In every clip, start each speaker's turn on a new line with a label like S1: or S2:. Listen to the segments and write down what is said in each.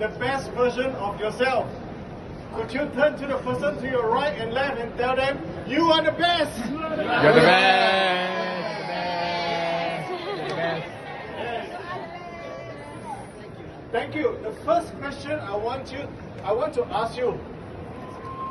S1: the best version of yourself. Could you turn to the person to your right and left and tell them, you are the best?
S2: You're the best. You're the best.
S1: Yes. Thank you. The first question I want to ask you,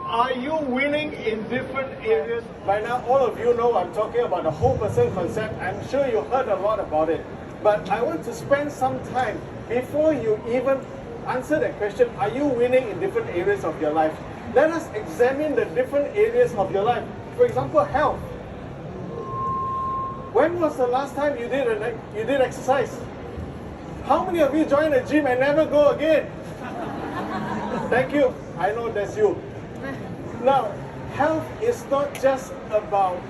S1: are you winning in different areas? By now, all of you know I'm talking about the whole person concept. I'm sure you heard a lot about it. But I want to spend some time before you even answer that question, are you winning in different areas of your life? Let us examine the different areas of your life. For example, health. When was the last time you did exercise? How many of you join a gym and never go again? Thank you. I know that's you. Now, health is not just about,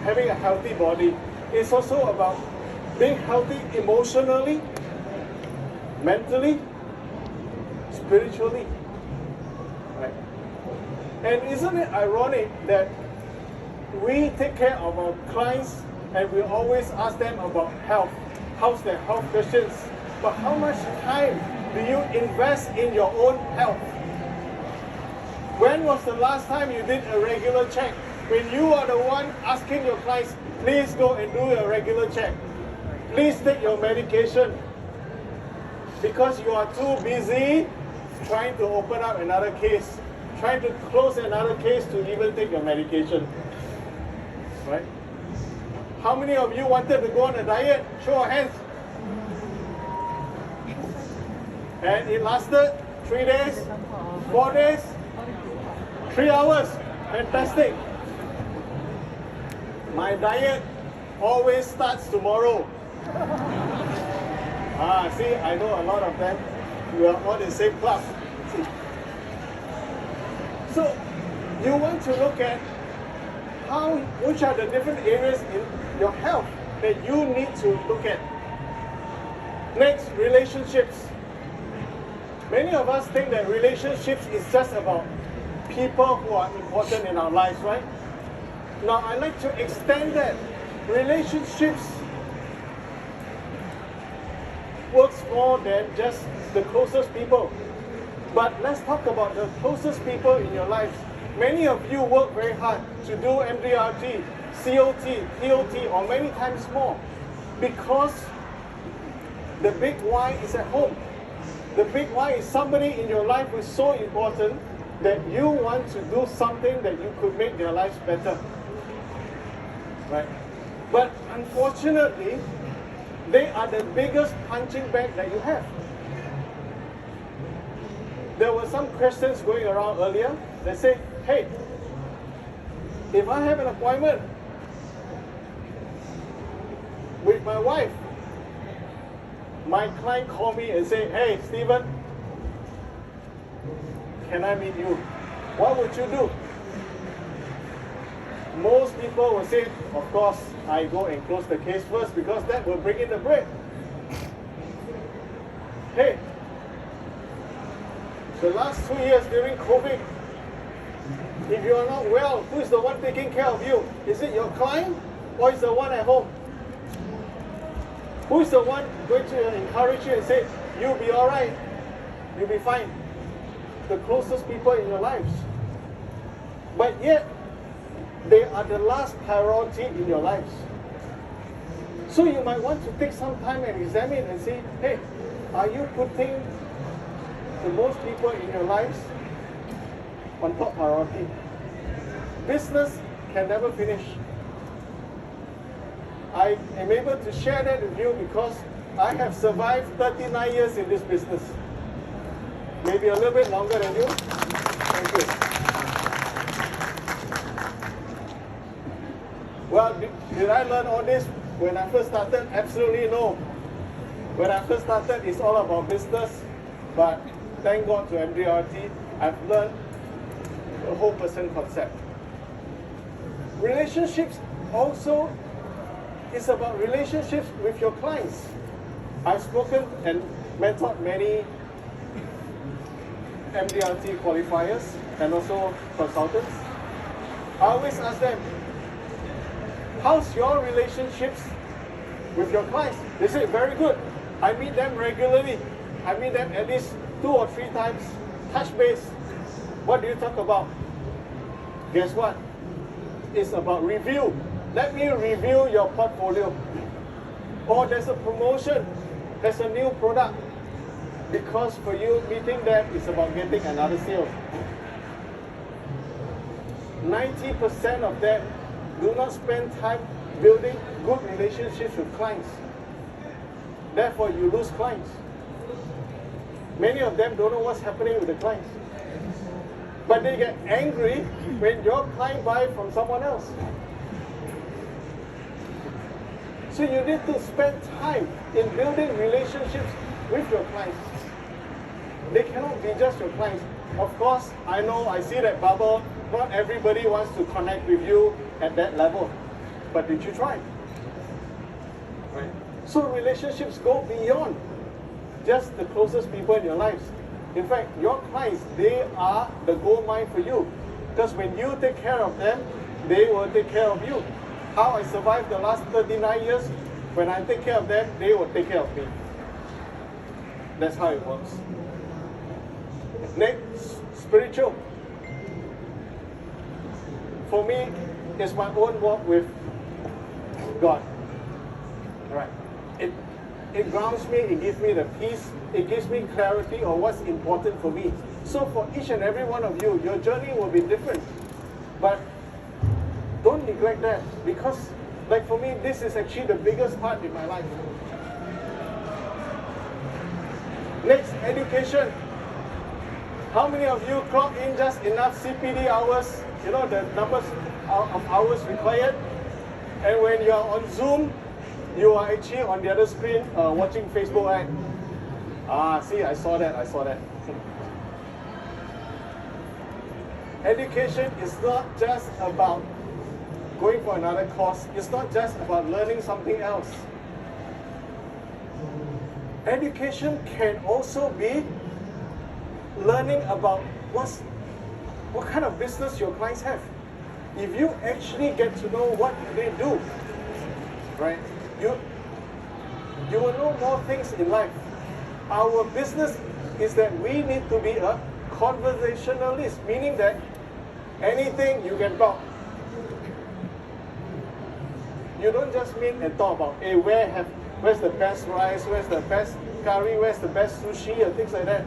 S1: having a healthy body. It's also about being healthy emotionally, mentally, spiritually. Right? And isn't it ironic that we take care of our clients and we always ask them about health? How's their health questions? But how much time do you invest in your own health? When was the last time you did a regular check? When you are the one asking your clients, please go and do a regular check. Please take your medication. Because you are too busy trying to open up another case, trying to close another case to even take your medication. Right? How many of you wanted to go on a diet? Show of hands. And it lasted 3 days, 4 days, 3 hours. Fantastic. My diet always starts tomorrow. See, I know a lot of them. We are all in the same club. See. So, you want to look at which are the different areas in your health that you need to look at. Next, relationships. Many of us think that relationships is just about people who are important in our lives, right? Now, I'd like to extend that. Relationships works more than just the closest people. But let's talk about the closest people in your lives. Many of you work very hard to do MDRT, COT, TOT, or many times more because the big why is at home. The big why is somebody in your life who is so important that you want to do something that you could make their lives better. Right? But unfortunately, they are the biggest punching bag that you have. There were some questions going around earlier that say, hey, if I have an appointment with my wife, my client called me and say, hey, Stephen, can I meet you? What would you do? Most people will say, of course, I go and close the case first because that will bring in the break. Hey, the last 2 years during COVID, if you are not well, who is the one taking care of you? Is it your client or is the one at home? Who is the one going to encourage you and say, you'll be all right, you'll be fine? The closest people in your lives. But yet, they are the last priority in your lives. So you might want to take some time and examine and say, hey, are you putting the most people in your lives on top priority? Business can never finish. I am able to share that with you because I have survived 39 years in this business. Maybe a little bit longer than you. Thank you. Well, did I learn all this when I first started? Absolutely no. When I first started, it's all about business. But thank God to MDRT, I've learned the whole person concept. Relationships also is about relationships with your clients. I've spoken and mentored many MDRT qualifiers and also consultants. I always ask them, how's your relationships with your clients? They say, very good. I meet them regularly. I meet them at least 2 or 3 times. Touch base. What do you talk about? Guess what? It's about review. Let me review your portfolio. Or there's a promotion. There's a new product. Because for you, meeting them is about getting another sale. 90% of them do not spend time building good relationships with clients. Therefore, you lose clients. Many of them don't know what's happening with the clients. But they get angry when your client buys from someone else. So you need to spend time in building relationships with your clients. They cannot be just your clients. Of course, I know, I see that bubble. Not everybody wants to connect with you at that level. But did you try? Right? So relationships go beyond just the closest people in your lives. In fact, your clients, they are the gold mine for you. Because when you take care of them, they will take care of you. How I survived the last 39 years, when I take care of them, they will take care of me. That's how it works. Next, spiritual. For me, it's my own walk with God. Alright. It grounds me, it gives me the peace, it gives me clarity on what's important for me. So for each and every one of you, your journey will be different. But don't neglect that, because like for me, this is actually the biggest part in my life. Next, education. How many of you clock in just enough CPD hours? You know the numbers of hours required? And when you are on Zoom, you are actually on the other screen watching Facebook, right? See, I saw that. Education is not just about going for another course. It's not just about learning something else. Education can also be learning about what kind of business your clients have. If you actually get to know what they do, right? You will know more things in life. Our business is that we need to be a conversationalist, meaning that anything you can talk. You don't just meet and talk about, hey, where's the best rice, where's the best curry, where's the best sushi, and things like that.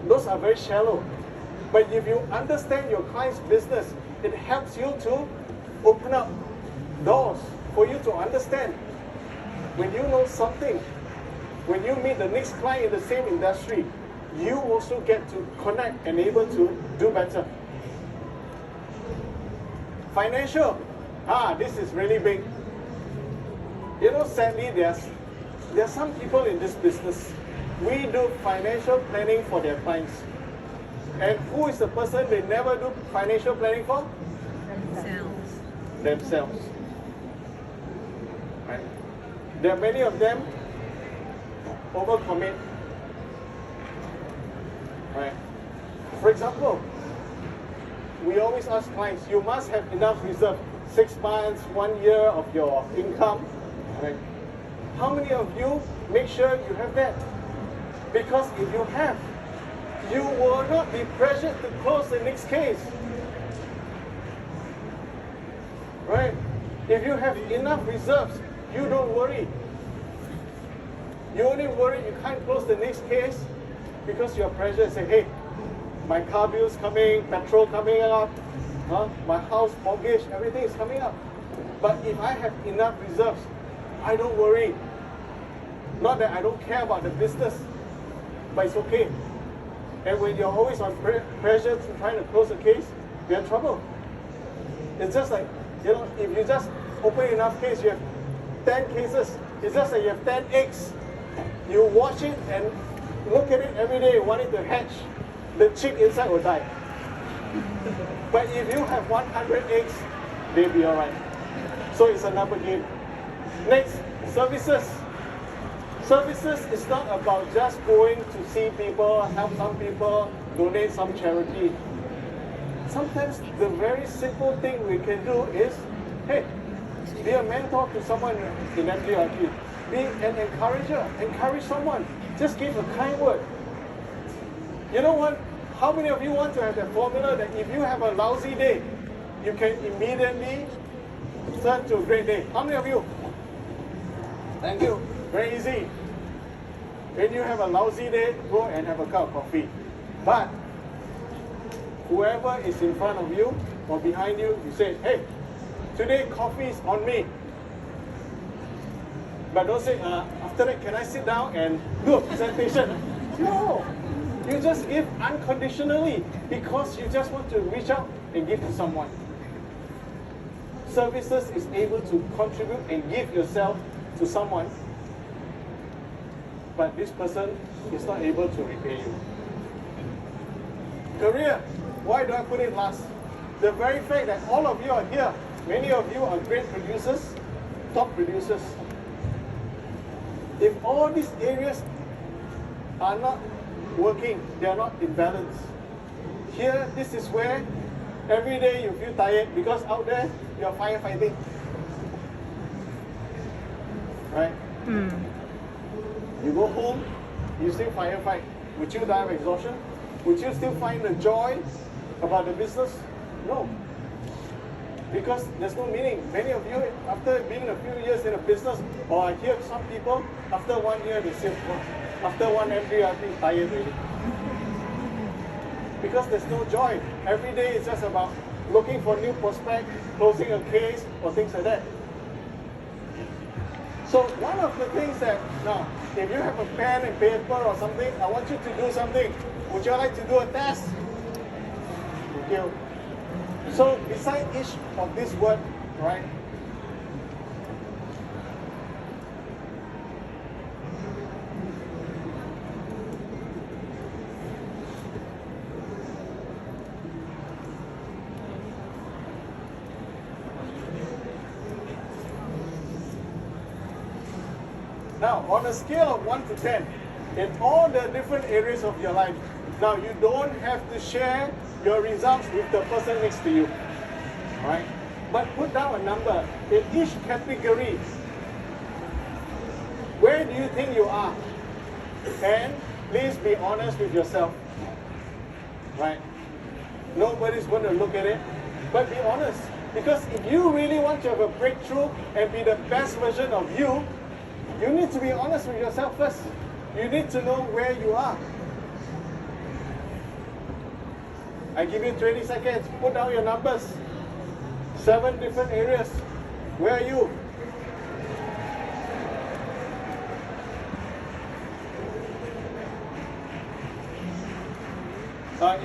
S1: Those are very shallow. But if you understand your client's business, it helps you to open up doors for you to understand. When you know something, when you meet the next client in the same industry, you also get to connect and able to do better. Financial. This is really big. You know, sadly, there are some people in this business. We do financial planning for their clients. And who is the person they never do financial planning for? Themselves. Right? There are many of them overcommit. Right? For example, we always ask clients, you must have enough reserve, 6 months, 1 year of your income. Right? How many of you make sure you have that? Because if you have, you will not be pressured to close the next case. Right? If you have enough reserves, you don't worry. You only worry you can't close the next case because you're pressured and say, hey, my car bill's coming, petrol coming up, my house mortgage, everything is coming up. But if I have enough reserves, I don't worry. Not that I don't care about the business, but it's okay. And when you're always on pressure to trying to close a case, you're in trouble. It's just like, you know, if you just open enough case, you have 10 cases. It's just like you have 10 eggs. You watch it and look at it every day, want it to hatch. The chick inside will die. But if you have 100 eggs, they'll be alright. So it's a number game. Next, services. Services is not about just going to see people, help some people, donate some charity. Sometimes the very simple thing we can do is, hey, be a mentor to someone in MDRT. Be an encourager. Encourage someone. Just give a kind word. You know what? How many of you want to have that formula that if you have a lousy day, you can immediately turn to a great day? How many of you? Thank you. Very easy. When you have a lousy day, go and have a cup of coffee. But whoever is in front of you or behind you, you say, hey, today coffee is on me. But don't say, after that, can I sit down and do a presentation? No. You just give unconditionally because you just want to reach out and give to someone. Services is able to contribute and give yourself to someone, but this person is not able to repay you. Career, why do I put it last? The very fact that all of you are here, many of you are great producers, top producers. If all these areas are not working, they are not in balance. Here, this is where every day you feel tired because out there you are firefighting. Right? You go home, you still firefight. Would you die of exhaustion? Would you still find the joy about the business? No. Because there's no meaning. Many of you, after being a few years in a business, or I hear some people, after 1 year they say, after one MDRT, tired already. Because there's no joy. Every day it's just about looking for new prospect, closing a case, or things like that. So one of the things that, now, if you have a pen and paper or something, I want you to do something. Would you like to do a test? Thank you. So beside each of these words, right? Now, on a scale of 1 to 10, in all the different areas of your life, now you don't have to share your results with the person next to you, right? But put down a number in each category. Where do you think you are? And please be honest with yourself, right? Nobody's going to look at it, but be honest. Because if you really want to have a breakthrough and be the best version of you, you need to be honest with yourself first. You need to know where you are. I give you 20 seconds. Put down your numbers. 7 different areas. Where are you?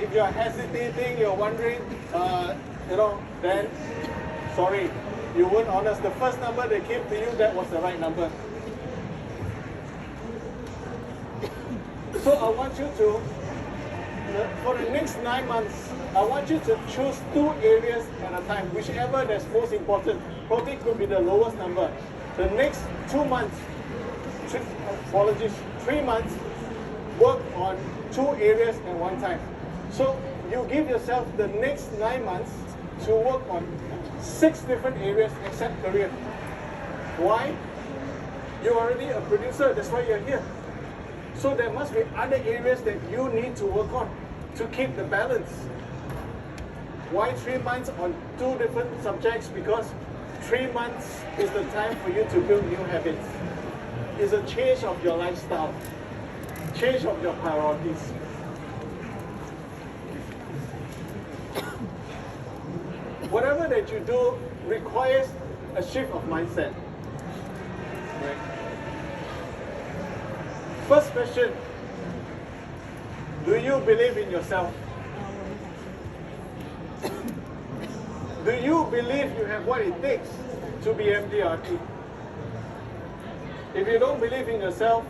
S1: If you're hesitating, you're wondering, then sorry, you weren't honest. The first number that came to you, that was the right number. So I want you to, for the next 9 months, I want you to choose 2 areas at a time, whichever that's most important. Probably could be the lowest number. The next 2 months, 3 months, work on 2 areas at one time. So you give yourself the next 9 months to work on 6 different areas except career. Why? You're already a producer, that's why you're here. So there must be other areas that you need to work on to keep the balance. Why 3 months on 2 different subjects? Because 3 months is the time for you to build new habits. It's a change of your lifestyle, change of your priorities. Whatever that you do requires a shift of mindset. Right? First question, do you believe in yourself? Do you believe you have what it takes to be MDRT? If you don't believe in yourself,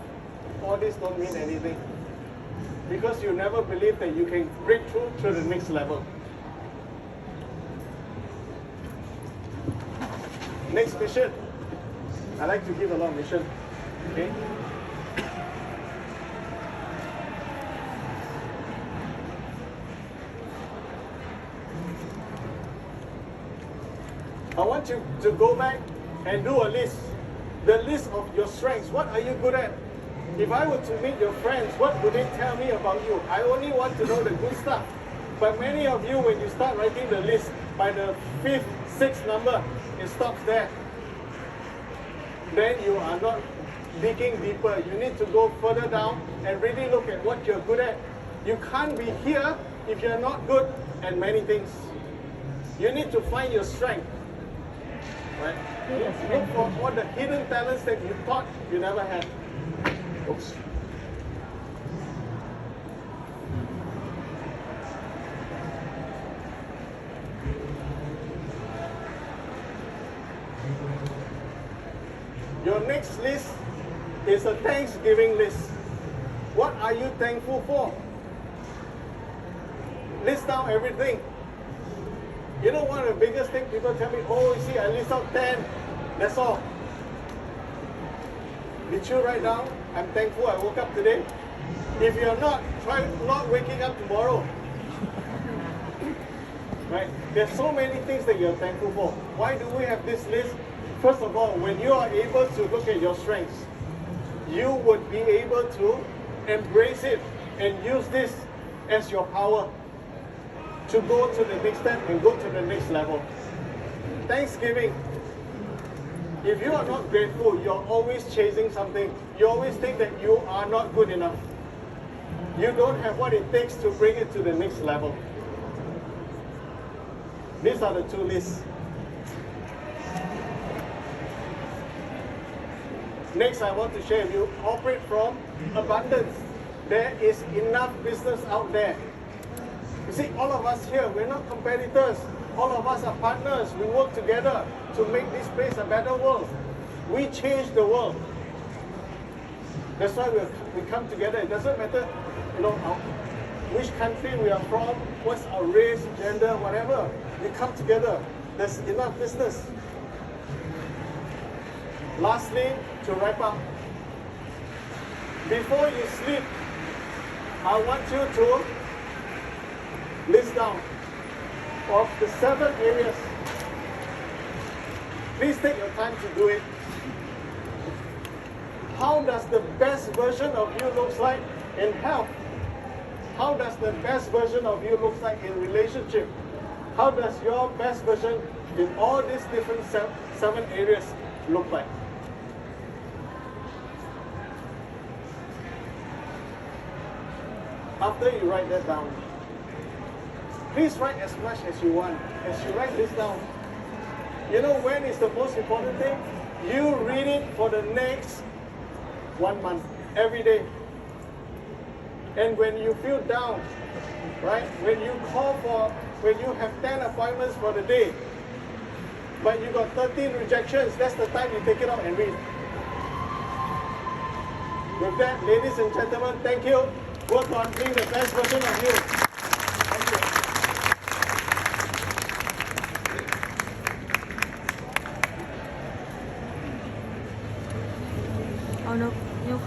S1: all this don't mean anything. Because you never believe that you can break through to the next level. Next mission. I like to give a lot of mission. Okay? I want you to go back and do a list. the list of your strengths. What are you good at? If I were to meet your friends, what would they tell me about you? I only want to know the good stuff. But many of you, when you start writing the list, by the 5th, 6th number, it stops there. Then you are not digging deeper. You need to go further down and really look at what you're good at. You can't be here if you're not good at many things. You need to find your strength. Right? Look for all the hidden talents that you thought you never had. Oops. Your next list is a Thanksgiving list. What are you thankful for? List down everything. You know, one of the biggest things people tell me, oh, you see, I list out 10. That's all. Did you write down, I'm thankful I woke up today? If you're not, try not waking up tomorrow. Right? There's so many things that you're thankful for. Why do we have this list? First of all, when you are able to look at your strengths, you would be able to embrace it and use this as your power to go to the next step and go to the next level. Thanksgiving. If you are not grateful, you're always chasing something. You always think that you are not good enough. You don't have what it takes to bring it to the next level. These are the two lists. Next, I want to share with you, operate from abundance. There is enough business out there. You see, all of us here, we're not competitors. All of us are partners. We work together to make this place a better world. We change the world. That's why we come together. It doesn't matter, which country we are from, what's our race, gender, whatever. We come together. There's enough business. Lastly, to wrap up, before you sleep, I want you to list down of the 7 areas. Please take your time to do it. How does the best version of you look like in health? How does the best version of you look like in relationship? How does your best version in all these different 7 areas look like? After you write that down, please write as much as you want. As you write this down, you know when is the most important thing? You read it for the next 1 month, every day. And when you feel down, right? When you have 10 appointments for the day, but you got 13 rejections, that's the time you take it out and read. With that, ladies and gentlemen, thank you. Work on being the best version of you. Thank you.
S3: Oh no, no.